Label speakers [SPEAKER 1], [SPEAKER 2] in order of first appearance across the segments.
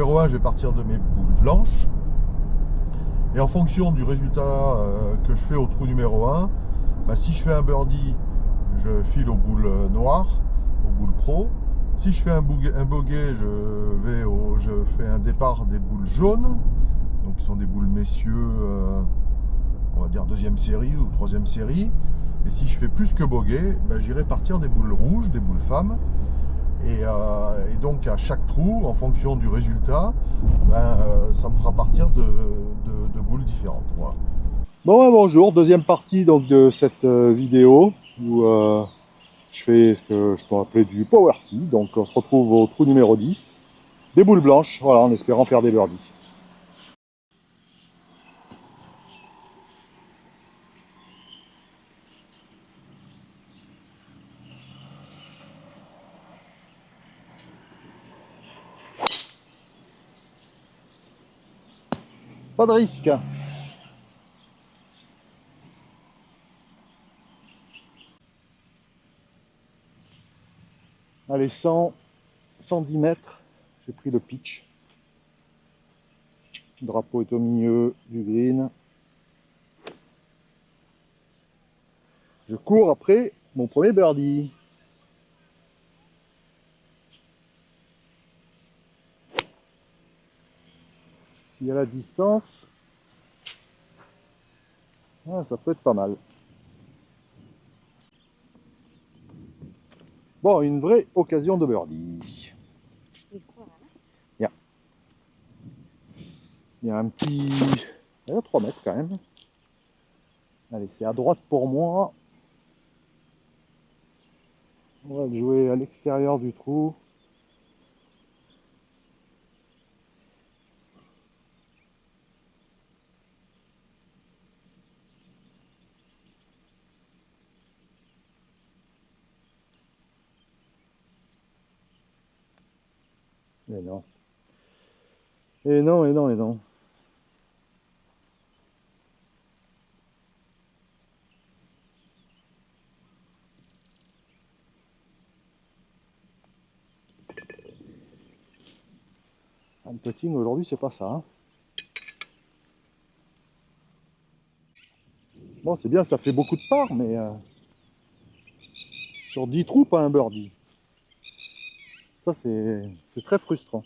[SPEAKER 1] numéro 1, je vais partir de mes boules blanches. Et en fonction du résultat que je fais au trou numéro 1, bah, si je fais un birdie, je file aux boules noires, aux boules pro. Si je fais un bogey, je fais un départ des boules jaunes. Donc qui sont des boules messieurs, on va dire deuxième série ou troisième série. Et si je fais plus que bogey, bah, j'irai partir des boules rouges, des boules femmes. Et donc à chaque trou, en fonction du résultat, ça me fera partir de boules différentes. Voilà. Bon, bonjour, deuxième partie donc, de cette vidéo où je fais ce que je peux appeler du power tee. Donc on se retrouve au trou numéro 10, des boules blanches, voilà, en espérant faire des birdies. Pas de risque. Allez, 110 mètres, j'ai pris le pitch. Le drapeau est au milieu du green. Je cours après mon premier birdie. S'il y a la distance, ça peut être pas mal. Bon, une vraie occasion de birdie. Il y a un petit... Il y a 3 mètres quand même. Allez, c'est à droite pour moi. On va le jouer à l'extérieur du trou. Et non. Et non, et non, et non. Le putting aujourd'hui, c'est pas ça. Hein. Bon, c'est bien, ça fait beaucoup de par, mais sur 10 trous, pas un birdie. Ça, c'est très frustrant.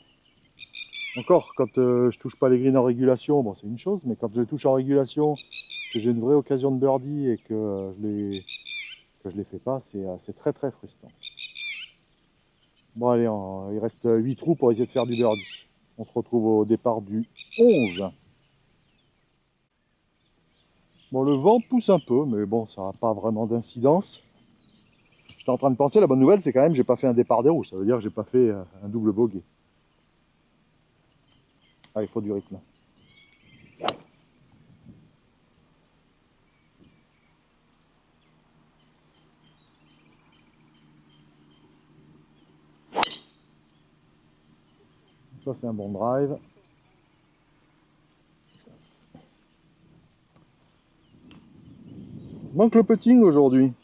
[SPEAKER 1] Encore, quand je touche pas les greens en régulation, bon, c'est une chose, mais quand je les touche en régulation, que j'ai une vraie occasion de birdie et que je les fais pas, c'est très très frustrant. Bon, allez, il reste 8 trous pour essayer de faire du birdie. On se retrouve au départ du 11. Bon, le vent pousse un peu, mais bon, ça n'a pas vraiment d'incidence. J'étais en train de penser, la bonne nouvelle, c'est quand même j'ai pas fait un départ des rouges. Ça veut dire que j'ai pas fait un double bogey. Ah, il faut du rythme. Ça, c'est un bon drive. Il manque le putting aujourd'hui.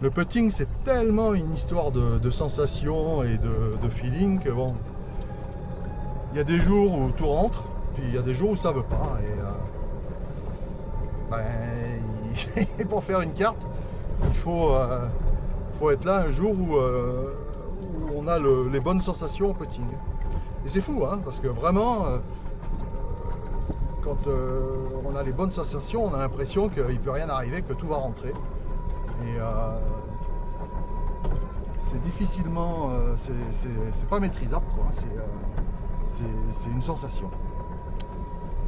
[SPEAKER 1] Le putting, c'est tellement une histoire de sensations et de feeling que bon, il y a des jours où tout rentre, puis il y a des jours où ça veut pas. Et pour faire une carte, il faut être là un jour où on a les bonnes sensations au putting. Et c'est fou, hein, parce que vraiment, quand on a les bonnes sensations, on a l'impression qu'il ne peut rien arriver, que tout va rentrer. Et c'est difficilement, c'est pas maîtrisable, quoi. C'est une sensation.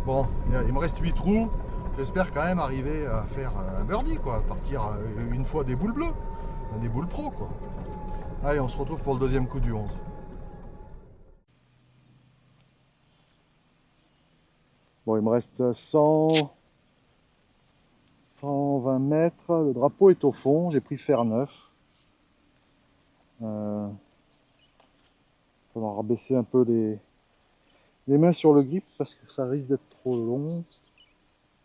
[SPEAKER 1] Bon, il me reste 8 trous. J'espère quand même arriver à faire un birdie, quoi. Partir une fois des boules bleues, des boules pro, quoi. Allez, on se retrouve pour le deuxième coup du 11. Bon, il me reste 120 mètres. Le drapeau est au fond. J'ai pris fer 9. Il va falloir rabaisser un peu les mains sur le grip parce que ça risque d'être trop long.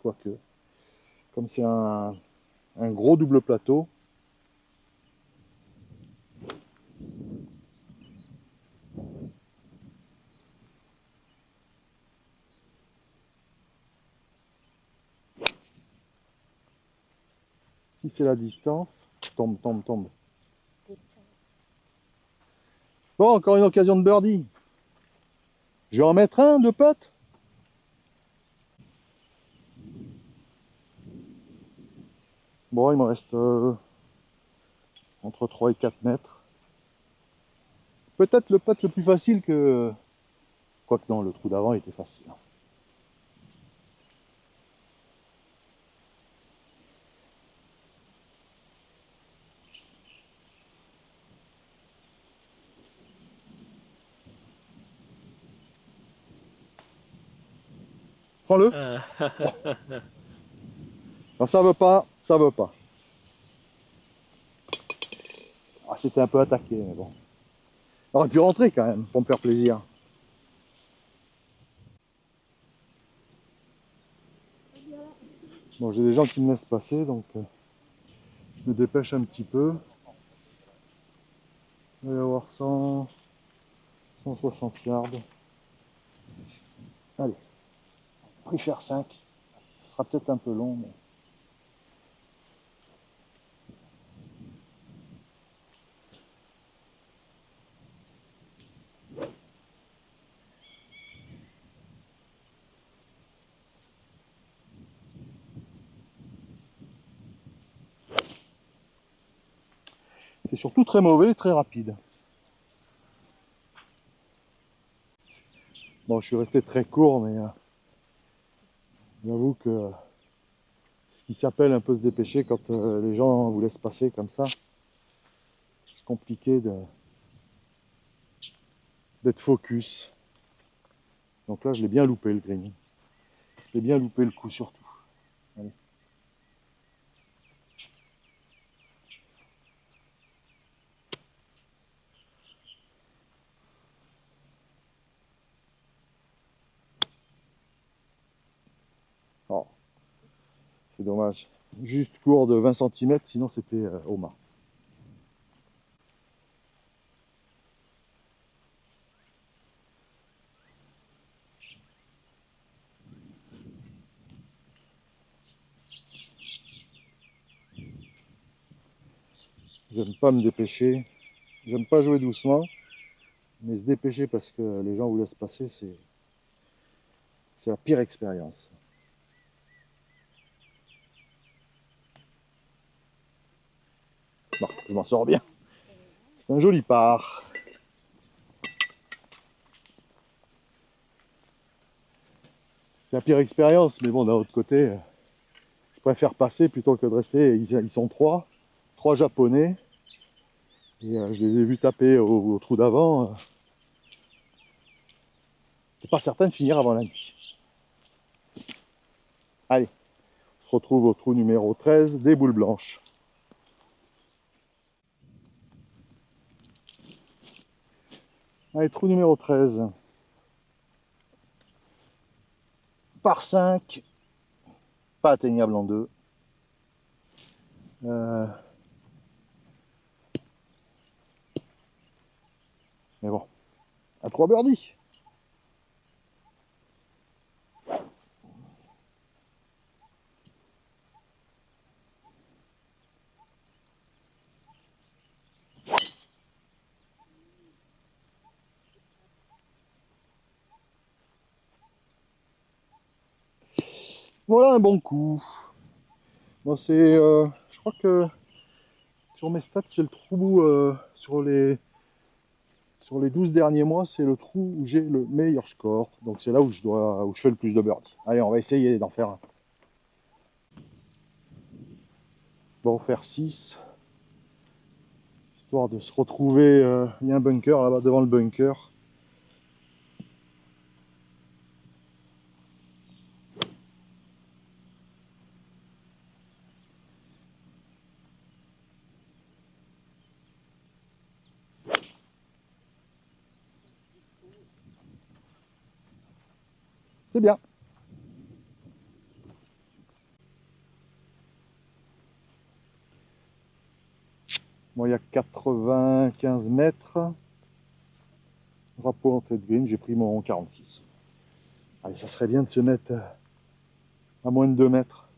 [SPEAKER 1] Quoique, comme c'est un gros double plateau. Si c'est la distance, tombe, tombe, tombe. Bon, encore une occasion de birdie. Je vais en mettre un de potes. Bon, il me reste entre 3 et 4 mètres. Peut-être le putt le plus facile que... Quoique non, le trou d'avant était facile. Prends-le. Non, ça veut pas, ça veut pas. Ah, c'était un peu attaqué, mais bon. J'aurais pu rentrer quand même, pour me faire plaisir. Bon, j'ai des gens qui me laissent passer, donc je me dépêche un petit peu. Il va y avoir 160 yards. Allez, pris faire 5. Ce sera peut-être un peu long, mais... C'est surtout très mauvais et très rapide. Bon, je suis resté très court, mais j'avoue que ce qui s'appelle un peu se dépêcher quand les gens vous laissent passer comme ça, c'est compliqué d'être focus. Donc là, je l'ai bien loupé le green. Je l'ai bien loupé le coup surtout. Allez. Oh, c'est dommage. Juste court de 20 cm, sinon c'était au mât. J'aime pas me dépêcher. J'aime pas jouer doucement. Mais se dépêcher parce que les gens vous laissent passer, c'est la pire expérience. Bon, je m'en sors bien. C'est un joli par. C'est la pire expérience, mais bon, d'un autre côté, je préfère passer plutôt que de rester. Ils sont trois japonais. Et je les ai vus taper au trou d'avant. C'est pas certain de finir avant la nuit. Allez, on se retrouve au trou numéro 13 des boules blanches. Allez, trou numéro 13. Par 5. Pas atteignable en 2. Mais bon, à 3 birdies. Voilà un bon coup. Bon, c'est, je crois que sur mes stats, c'est le trou sur les 12 derniers mois, c'est le trou où j'ai le meilleur score. Donc c'est là où je fais le plus de birds. Allez, on va essayer d'en faire un. On va en faire 6. Histoire de se retrouver. Il y a un bunker là-bas devant le bunker. C'est bien. Bon, il y a 95 mètres. Drapeau en tête green, j'ai pris mon 46. Allez, ça serait bien de se mettre à moins de 2 mètres.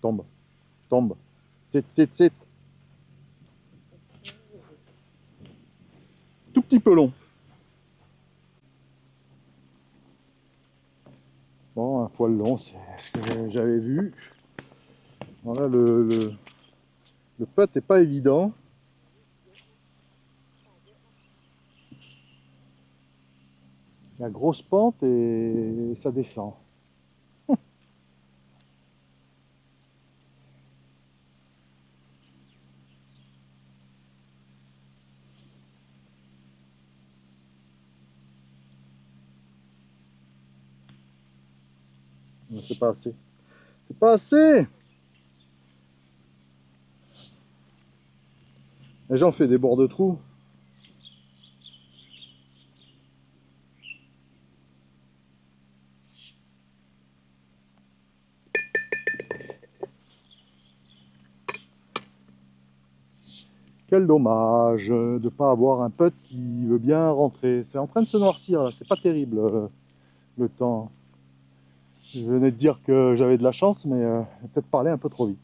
[SPEAKER 1] Tombe, tombe. C'est tout petit peu long. Bon, un poil long, c'est ce que j'avais vu. Voilà, le putt n'est pas évident. La grosse pente et ça descend. C'est pas assez. C'est pas assez! Et j'en fais des bords de trous. Quel dommage de ne pas avoir un putt qui veut bien rentrer. C'est en train de se noircir là, c'est pas terrible le temps. Je venais de dire que j'avais de la chance, mais j'ai peut-être parlé un peu trop vite.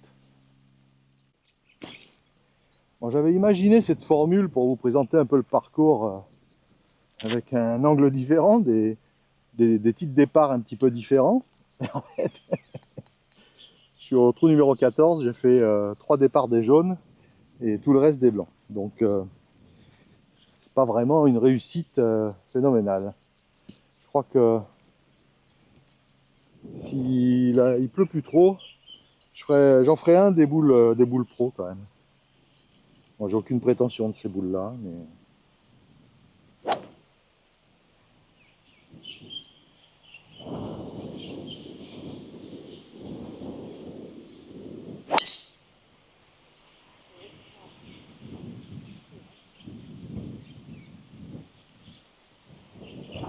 [SPEAKER 1] Bon, j'avais imaginé cette formule pour vous présenter un peu le parcours avec un angle différent, des types de départ un petit peu différents. Et en fait, je suis au trou numéro 14, j'ai fait 3 départs des jaunes et tout le reste des blancs. Donc c'est pas vraiment une réussite phénoménale. Je crois que s'il pleut plus trop, j'en ferai un des boules pro quand même. Moi, j'ai aucune prétention de ces boules là, mais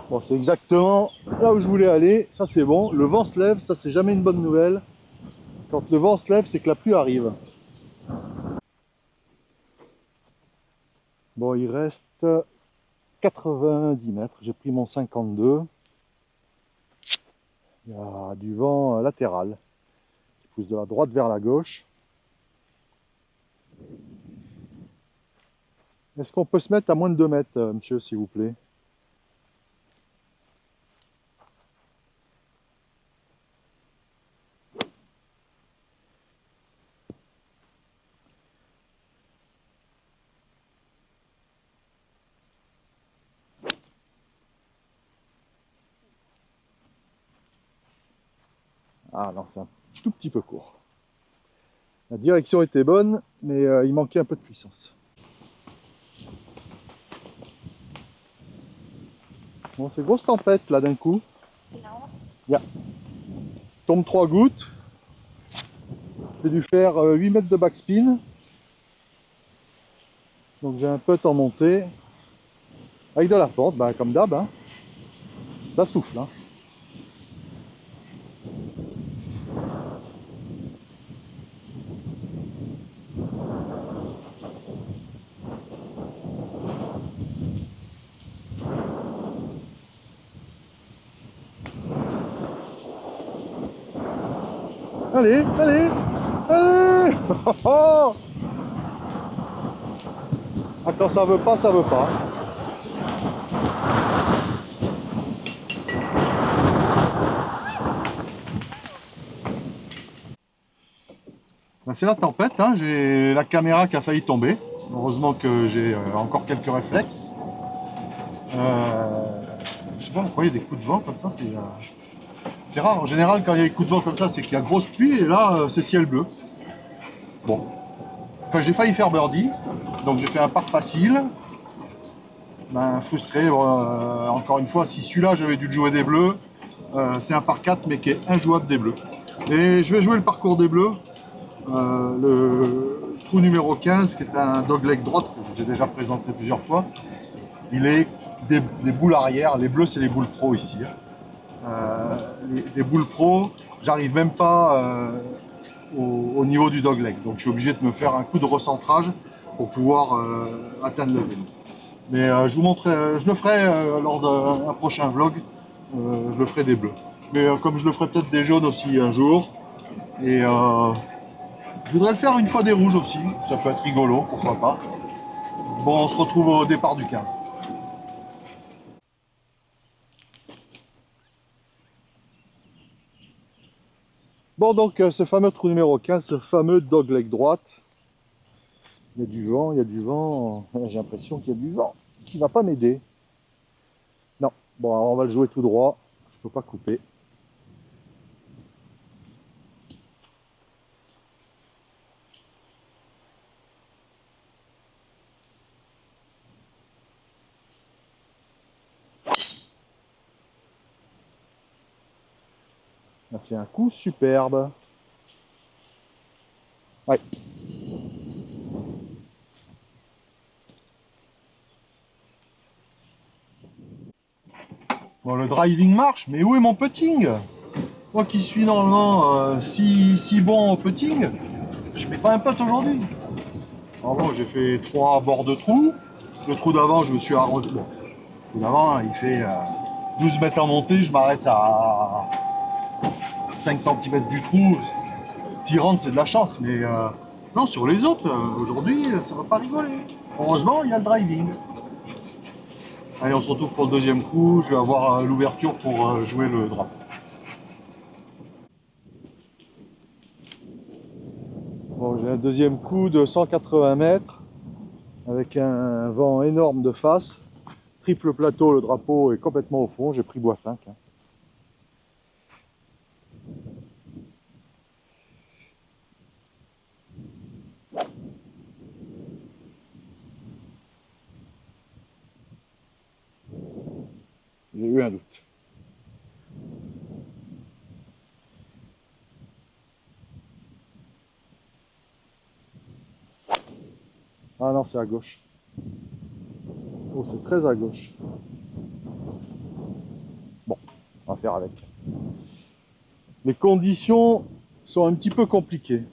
[SPEAKER 1] bon, c'est exactement là où je voulais aller. Ça c'est bon. Le vent se lève, ça c'est jamais une bonne nouvelle. Quand le vent se lève, c'est que la pluie arrive. Bon, il reste 90 mètres. J'ai pris mon 52. Il y a du vent latéral qui pousse de la droite vers la gauche. Est-ce qu'on peut se mettre à moins de 2 mètres, monsieur, s'il vous plaît? Ah non, c'est un tout petit peu court. La direction était bonne, mais il manquait un peu de puissance. Bon, c'est grosse tempête là d'un coup. Yeah. Tombe 3 gouttes. J'ai dû faire 8 mètres de backspin. Donc j'ai un putt en montée. Avec de la pente, bah, comme d'hab. Hein. Ça souffle. Hein. Allez, allez, allez. Ah, quand ça veut pas, ça veut pas. Ben, c'est la tempête, hein. J'ai la caméra qui a failli tomber. Heureusement que j'ai encore quelques réflexes. Je sais pas pourquoi il y a des coups de vent comme ça, c'est rare. En général, quand il y a des coups de vent comme ça, c'est qu'il y a grosse pluie et là, c'est ciel bleu. Bon. Enfin, j'ai failli faire birdie, donc j'ai fait un par facile. Ben, frustré, encore une fois, si celui-là j'avais dû jouer des bleus, c'est un par 4 mais qui est injouable des bleus. Et je vais jouer le parcours des bleus, le trou numéro 15 qui est un dogleg droite que j'ai déjà présenté plusieurs fois. Il est des boules arrière, les bleus c'est les boules pro ici. Les boules pro, j'arrive même pas au niveau du dogleg, donc je suis obligé de me faire un coup de recentrage pour pouvoir atteindre le green. Mais je vous montrerai, je le ferai lors d'un prochain vlog, je le ferai des bleus. Mais comme je le ferai peut-être des jaunes aussi un jour. Et Je voudrais le faire une fois des rouges aussi, ça peut être rigolo, pourquoi pas. Bon, on se retrouve au départ du 15. Bon, donc ce fameux trou numéro 15, ce fameux dogleg droite, il y a du vent, il y a du vent, j'ai l'impression qu'il y a du vent qui va pas m'aider. Non, bon, alors on va le jouer tout droit, je peux pas couper. C'est un coup superbe. Ouais. Bon, le driving marche, mais où est mon putting? Moi qui suis normalement si bon au putting, je mets pas un putt aujourd'hui. Alors bon, j'ai fait 3 bords de trou. Le trou d'avant, je me suis arrosé. Bon, le trou d'avant, il fait 12 mètres en montée, je m'arrête à 5 cm du trou. S'il rentre, c'est de la chance, mais non, sur les autres, aujourd'hui, ça va pas rigoler. Heureusement, il y a le driving. Allez, on se retrouve pour le deuxième coup. Je vais avoir l'ouverture pour jouer le drop. Bon, j'ai un deuxième coup de 180 mètres avec un vent énorme de face. Triple plateau, le drapeau est complètement au fond. J'ai pris bois 5. J'ai eu un doute. Ah non, c'est à gauche. Oh, c'est très à gauche. Bon, on va faire avec. Les conditions sont un petit peu compliquées.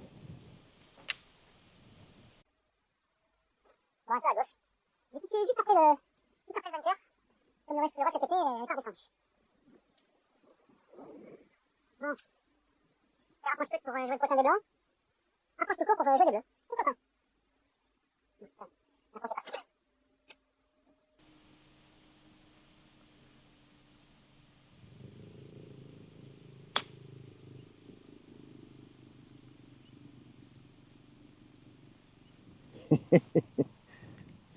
[SPEAKER 2] Bon, un peu à gauche. J'ai pitché juste après le bunker. Comme le reste cet été, elle n'est pas redescendue. Bon. Rapproche peu pour jouer le prochain des blancs. Rapproche peu court pour jouer des bleus. Pourquoi pas? Approchez pas.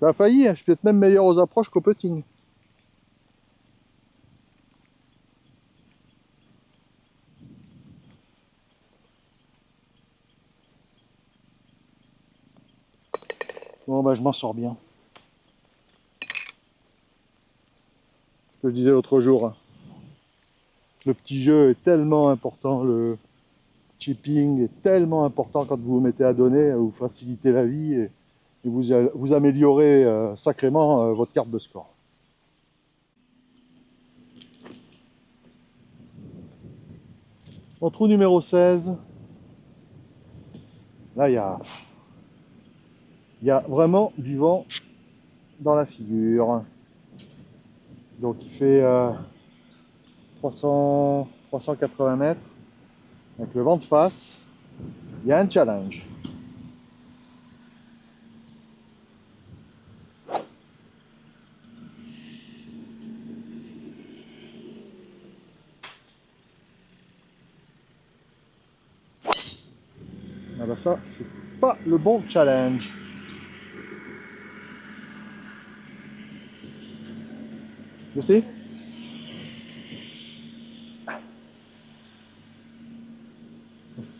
[SPEAKER 1] Ça a failli, hein. Je suis peut-être même meilleur aux approches qu'au putting. Bon, bah, je m'en sors bien. Ce que je disais l'autre jour, hein. Le petit jeu est tellement important, le chipping est tellement important quand vous vous mettez à donner, vous facilitez la vie et vous améliorez sacrément votre carte de score. Au trou numéro 16, là il y a vraiment du vent dans la figure. Donc il fait 380 mètres avec le vent de face. Il y a un challenge. Ah bah ça, c'est pas le bon challenge. Je sais.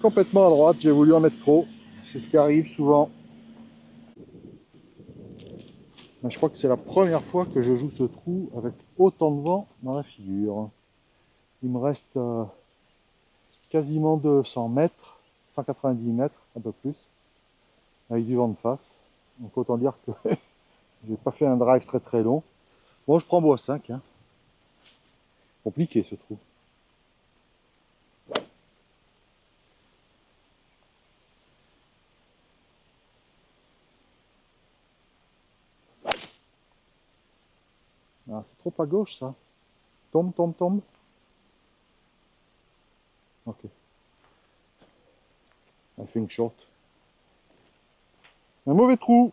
[SPEAKER 1] Complètement à droite, j'ai voulu en mettre trop. C'est ce qui arrive souvent. Mais je crois que c'est la première fois que je joue ce trou avec autant de vent dans la figure. Il me reste quasiment 200 mètres, 190 mètres, un peu plus, avec du vent de face. Donc autant dire que j'ai pas fait un drive très très long. Bon, je prends bois 5. Hein. Compliqué ce trou. Ah, c'est trop à gauche ça. Tombe, tombe, tombe. Ok. I think short.
[SPEAKER 3] Un mauvais trou.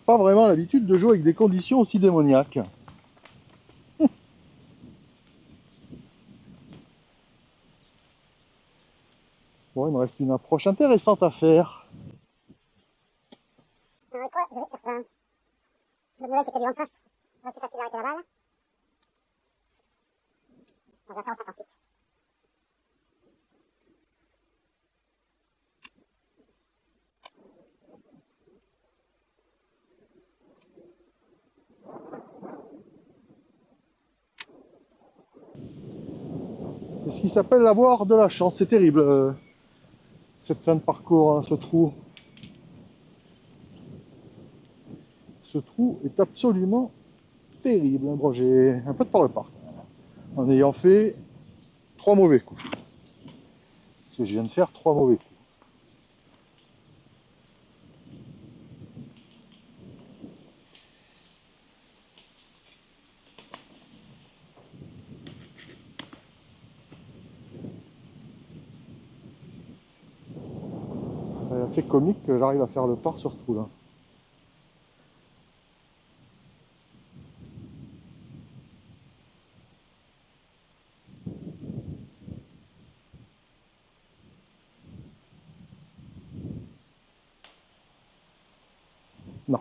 [SPEAKER 3] Pas vraiment l'habitude de jouer avec des conditions aussi démoniaques. Bon, il me reste une approche intéressante à faire.
[SPEAKER 2] Avec quoi je vais faire ça? La nouvelle, c'est qu'il y a du vent de face. Ça va être plus facile d'arrêter la balle. On va faire au 58.
[SPEAKER 3] C'est ce qui s'appelle avoir de la chance. C'est terrible, cette fin de parcours, hein, ce trou. Ce trou est absolument terrible. Bon, j'ai un peu de par le parc, en ayant fait 3 mauvais coups. Parce que je viens de faire 3 mauvais coups. C'est assez comique que j'arrive à faire le par sur ce trou là. Non.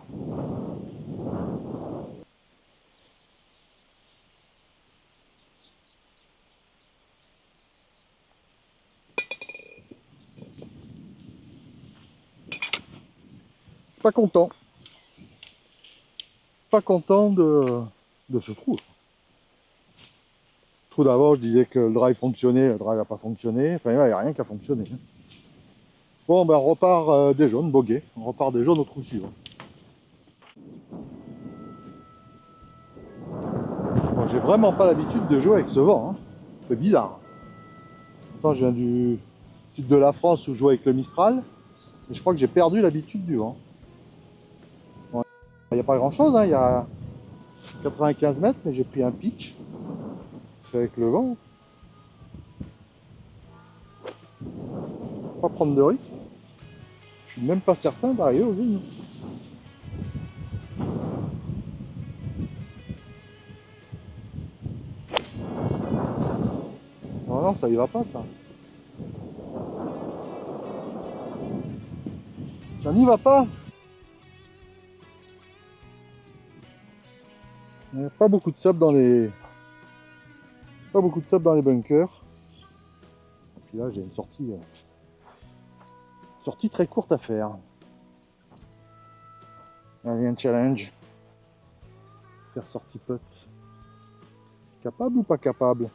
[SPEAKER 3] Pas content. Pas content de ce trou. Le trou d'avant, je disais que le drive fonctionnait, le drive n'a pas fonctionné. Enfin, il n'y a rien qui a fonctionné. Bon, ben, on repart des jaunes, bogué. On repart des jaunes au trou suivant. Bon, j'ai vraiment pas l'habitude de jouer avec ce vent. Hein. C'est bizarre. Pourtant, je viens du sud de la France où je joue avec le Mistral. Et je crois que j'ai perdu l'habitude du vent. Bon, il n'y a pas grand chose, hein. Il y a 95 mètres, mais j'ai pris un pitch. C'est avec le vent. Pas prendre de risques. Je suis même pas certain d'arriver aux lignes. Non, non, ça y va pas, ça. Ça n'y va pas. Il n'y a pas beaucoup de sable dans les... Pas beaucoup de sable dans les bunkers. Et puis là, j'ai une sortie très courte à faire. Allez, un challenge. Faire sortie putt. Capable ou pas capable?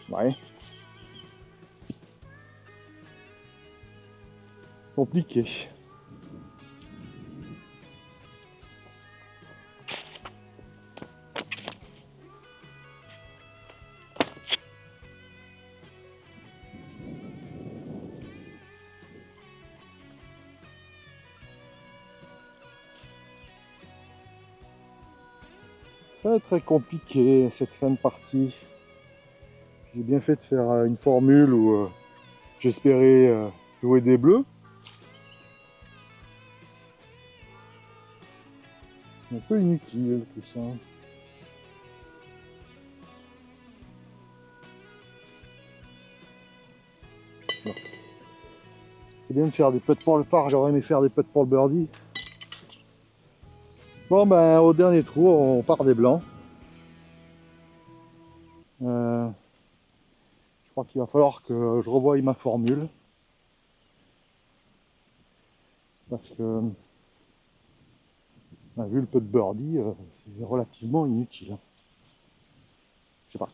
[SPEAKER 3] Ouais. Compliqué. Très compliqué cette fin de partie. J'ai bien fait de faire une formule où j'espérais jouer des bleus. Un peu inutile tout ça. Bon. C'est bien de faire des putts pour le par, j'aurais aimé faire des putts pour le birdie. Bon ben au dernier trou on part des blancs. Je crois qu'il va falloir que je revoie ma formule. Parce que vu le putt birdie, c'est relativement inutile. Je sais pas.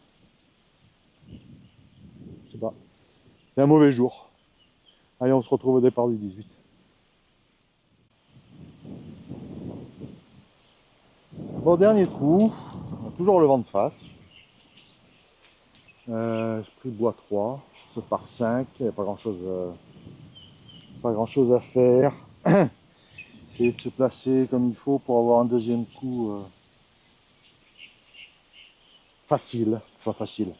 [SPEAKER 3] Je sais pas. C'est un mauvais jour. Allez, on se retrouve au départ du 18. Bon, dernier trou. On a toujours le vent de face. J'ai pris le bois 3. Ce par 5. Il n'y a pas grand chose à faire. essayer de se placer comme il faut pour avoir un deuxième coup facile, pas facile.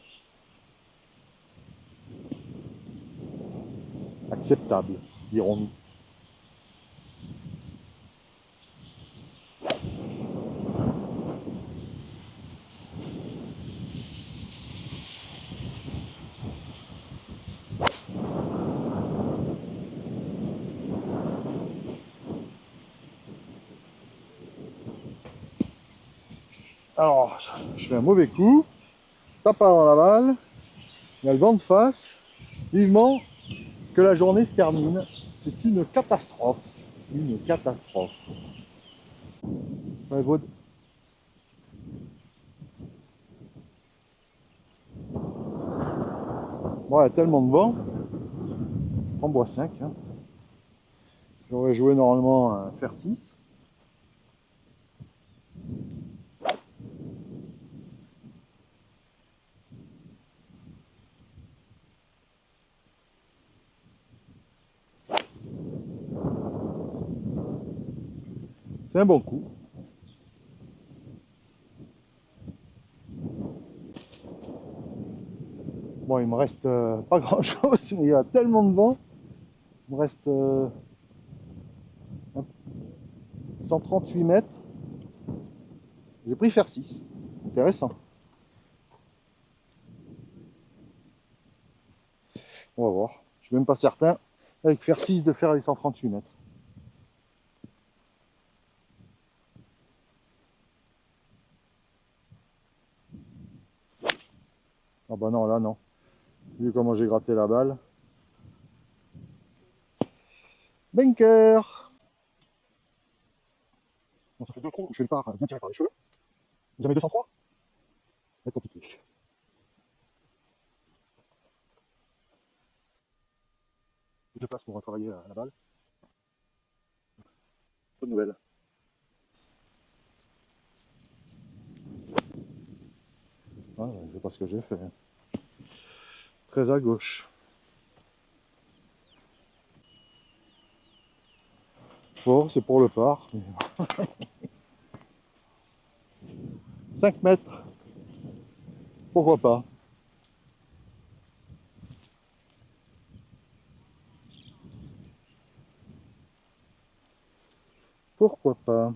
[SPEAKER 3] Acceptable, dirons-nous. Alors, je fais un mauvais coup, tape avant la balle, il y a le vent de face, vivement que la journée se termine. C'est une catastrophe, une catastrophe. Ouais, bon, il y a tellement de vent, on boit 5. Hein. J'aurais joué normalement un fer 6. C'est un bon coup. Bon, il me reste pas grand chose, mais il y a tellement de vent. Il me reste 138 mètres. J'ai pris fer 6. Intéressant. On va voir. Je suis même pas certain avec fer 6 de faire les 138 mètres. Ah bah non, là non. Vu comment j'ai gratté la balle. Bunker. Bon, ça fait 2 trous où je fais le par bien tiré par les cheveux. Jamais 203. Ça va être compliqué. J'ai 2 places pour travailler la balle. Bonne nouvelle. Ah, je sais pas ce que j'ai fait. Très à gauche. Bon, c'est pour le par. 5 mètres. Pourquoi pas? Pourquoi pas?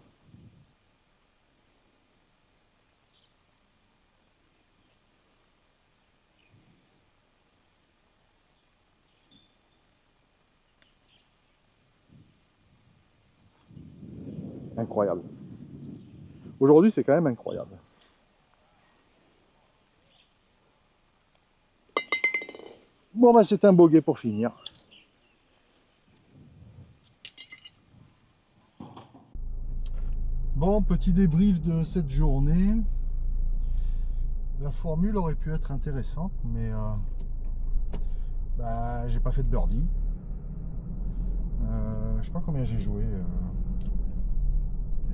[SPEAKER 3] Incroyable. Aujourd'hui, c'est quand même incroyable. Bon, bah, c'est un bogey pour finir.
[SPEAKER 1] Bon, petit débrief de cette journée. La formule aurait pu être intéressante, mais j'ai pas fait de birdie. Je sais pas combien j'ai joué.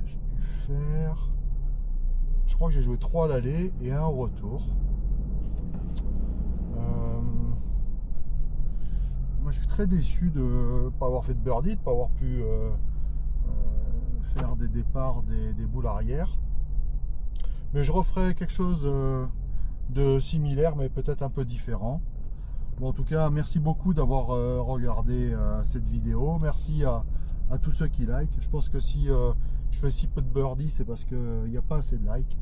[SPEAKER 1] J'ai dû faire. Je crois que j'ai joué 3 à l'aller et 1 au retour. Moi, je suis très déçu de ne pas avoir fait de birdie, de ne pas avoir pu faire des départs des boules arrière. Mais je referai quelque chose de similaire, mais peut-être un peu différent. Bon, en tout cas, merci beaucoup d'avoir regardé cette vidéo. Merci à tous ceux qui like. Je pense que si je fais si peu de birdie, c'est parce qu'il n'y a pas assez de likes.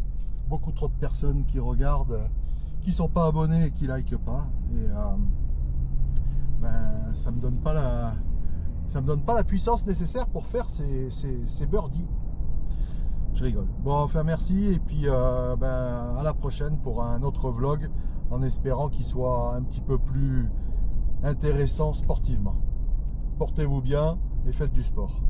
[SPEAKER 1] Beaucoup trop de personnes qui regardent, qui sont pas abonnés et qui likent pas. Et ça me donne pas la puissance nécessaire pour faire ces birdies. Je rigole. Bon, enfin merci et puis à la prochaine pour un autre vlog en espérant qu'il soit un petit peu plus intéressant sportivement. Portez-vous bien et faites du sport.